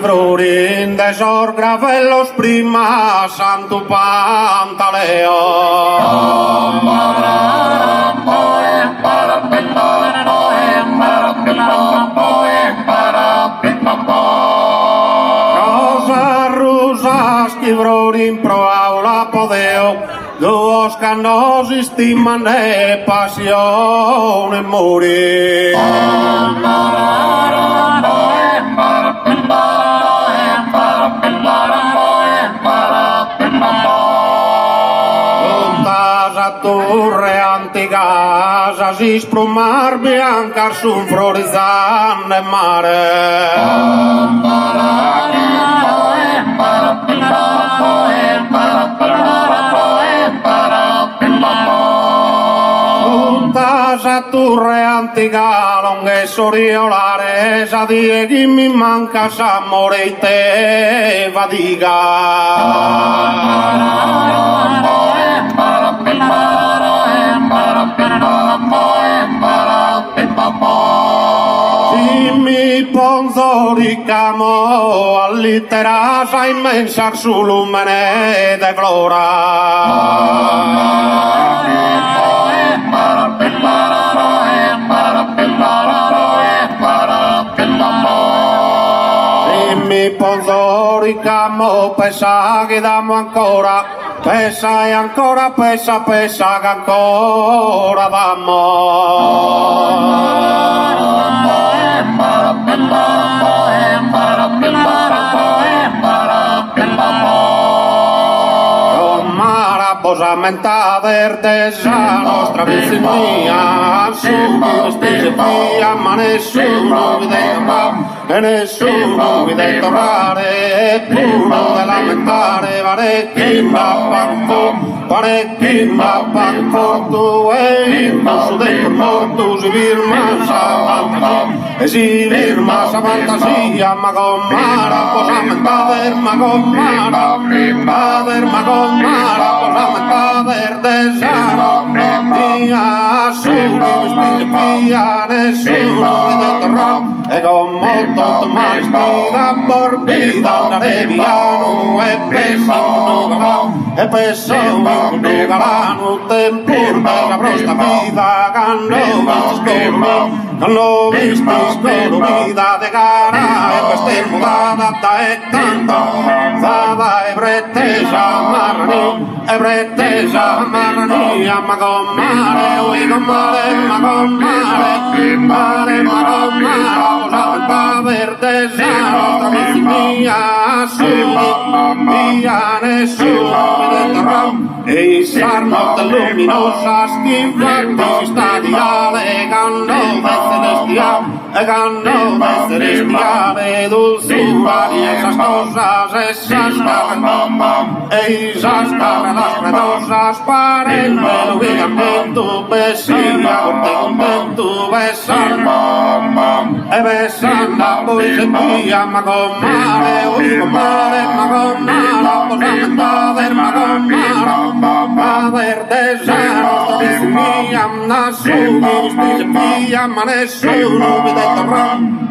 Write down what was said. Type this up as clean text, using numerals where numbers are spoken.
brurin de sor gravellos prima santo pantaleo. Rosas rusas que brurin pro aula podeo, duos canos estiman de pasione morir. Torre antica, si sprumar bianca su florizante mare. Casa torre antica, longa e soriolare, sa die che mi manca s'amore e te fatiga. Si mi ponzoricamo all'itera sa immensa su lumene de glora. Si mi ponzoricamo pesa che damo ancora, pesa e ancora pesa, pesa che ancora damo. Posamenta vertesa nostra vicinanza, su queste via, ma nessuno mi e nessuno mi deve tornare, puro da lamentare, parecchi ma panco, tu e il su del morto si firma Samanta, e si firma fantasia, ma con mara, posamenta verma con mara, verma con mara, posamenta vertesa, mia, su queste via, nessuno mi deve tornare, e con molto mai spida morbida una deviano e peso un galano tempur per la prosta vita canno visto scolo vita de cara e queste mudata da e tanto zada e pretesa marrani ma con mare ui con mare ma con mare vertesa mia nessuno e sarno luminosas che infatti stadiale ganno celestiale dulzura y esas cosas esas las predosas para el pelo que en tu besilla con tu besar e besanda poi se mia ma con mare ma con mare posamenta verma con mare vertesa mia nassu mi mia ma nessuno mi deve tornare